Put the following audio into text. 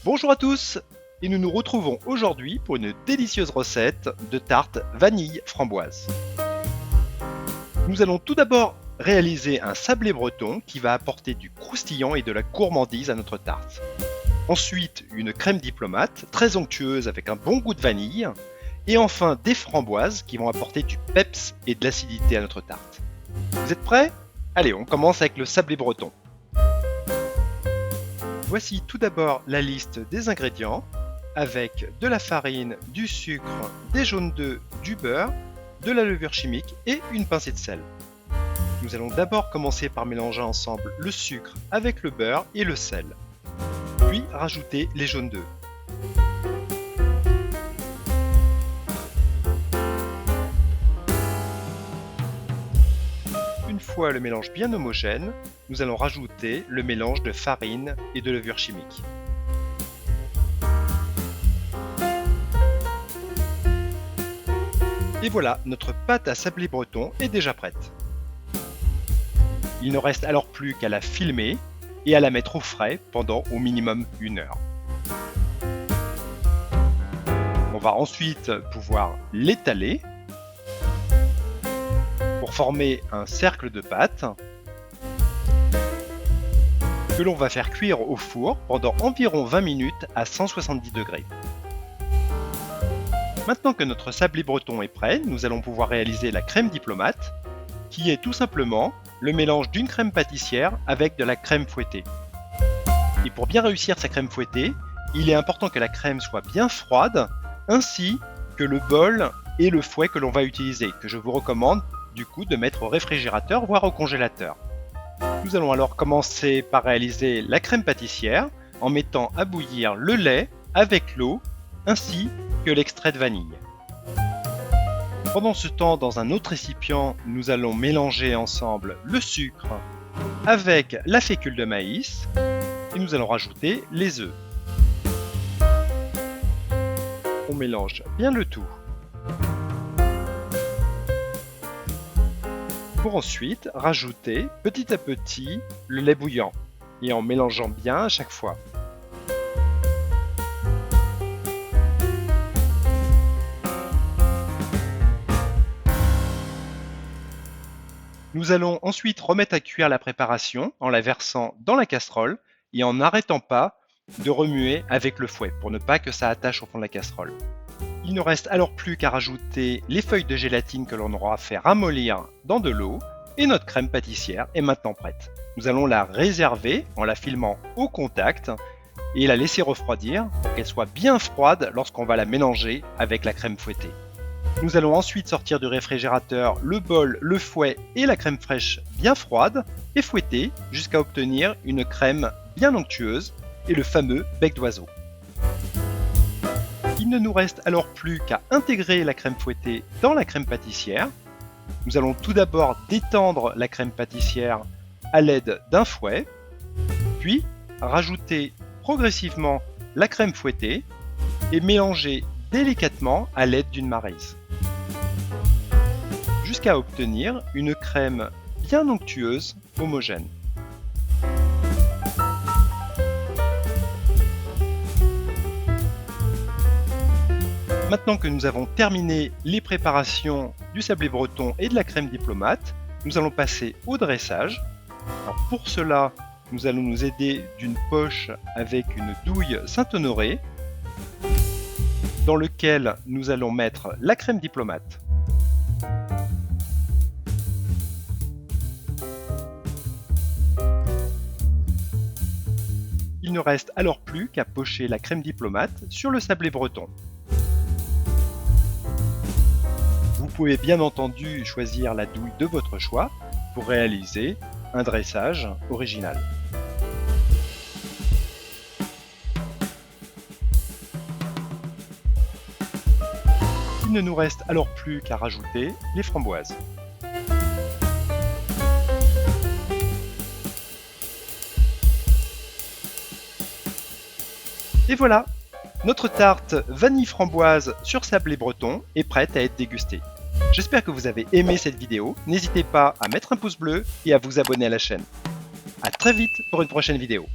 Bonjour à tous et nous nous retrouvons aujourd'hui pour une délicieuse recette de tarte vanille framboise. Nous allons tout d'abord réaliser un sablé breton qui va apporter du croustillant et de la gourmandise à notre tarte. Ensuite, une crème diplomate très onctueuse avec un bon goût de vanille. Et enfin, des framboises qui vont apporter du peps et de l'acidité à notre tarte. Vous êtes prêts? Allez, on commence avec le sablé breton. Voici tout d'abord la liste des ingrédients avec de la farine, du sucre, des jaunes d'œufs, du beurre, de la levure chimique et une pincée de sel. Nous allons d'abord commencer par mélanger ensemble le sucre avec le beurre et le sel, puis rajouter les jaunes d'œufs. Une fois le mélange bien homogène, nous allons rajouter le mélange de farine et de levure chimique. Et voilà, notre pâte à sablé breton est déjà prête. Il ne reste alors plus qu'à la filmer et à la mettre au frais pendant au minimum 1 heure. On va ensuite pouvoir l'étaler pour former un cercle de pâte que l'on va faire cuire au four pendant environ 20 minutes à 170 degrés. Maintenant que notre sablé breton est prêt, nous allons pouvoir réaliser la crème diplomate, qui est tout simplement le mélange d'une crème pâtissière avec de la crème fouettée. Et pour bien réussir sa crème fouettée, il est important que la crème soit bien froide, ainsi que le bol et le fouet que l'on va utiliser, que je vous recommande du coup de mettre au réfrigérateur voire au congélateur. Nous allons alors commencer par réaliser la crème pâtissière en mettant à bouillir le lait avec l'eau ainsi que l'extrait de vanille. Pendant ce temps, dans un autre récipient, nous allons mélanger ensemble le sucre avec la fécule de maïs et nous allons rajouter les œufs. On mélange bien le tout. Pour ensuite rajouter petit à petit le lait bouillant et en mélangeant bien à chaque fois. Nous allons ensuite remettre à cuire la préparation en la versant dans la casserole et en n'arrêtant pas de remuer avec le fouet pour ne pas que ça attache au fond de la casserole. Il ne reste alors plus qu'à rajouter les feuilles de gélatine que l'on aura fait ramollir dans de l'eau et notre crème pâtissière est maintenant prête. Nous allons la réserver en la filmant au contact et la laisser refroidir pour qu'elle soit bien froide lorsqu'on va la mélanger avec la crème fouettée. Nous allons ensuite sortir du réfrigérateur le bol, le fouet et la crème fraîche bien froide et fouetter jusqu'à obtenir une crème bien onctueuse et le fameux bec d'oiseau. Il ne nous reste alors plus qu'à intégrer la crème fouettée dans la crème pâtissière. Nous allons tout d'abord détendre la crème pâtissière à l'aide d'un fouet, puis rajouter progressivement la crème fouettée et mélanger délicatement à l'aide d'une maryse, jusqu'à obtenir une crème bien onctueuse, homogène. Maintenant que nous avons terminé les préparations du sablé breton et de la crème diplomate, nous allons passer au dressage. Alors pour cela, nous allons nous aider d'une poche avec une douille Saint-Honoré dans lequel nous allons mettre la crème diplomate. Il ne reste alors plus qu'à pocher la crème diplomate sur le sablé breton. Vous pouvez bien entendu choisir la douille de votre choix pour réaliser un dressage original. Il ne nous reste alors plus qu'à rajouter les framboises. Et voilà, notre tarte vanille framboise sur sablé breton est prête à être dégustée. J'espère que vous avez aimé cette vidéo. N'hésitez pas à mettre un pouce bleu et à vous abonner à la chaîne. A très vite pour une prochaine vidéo.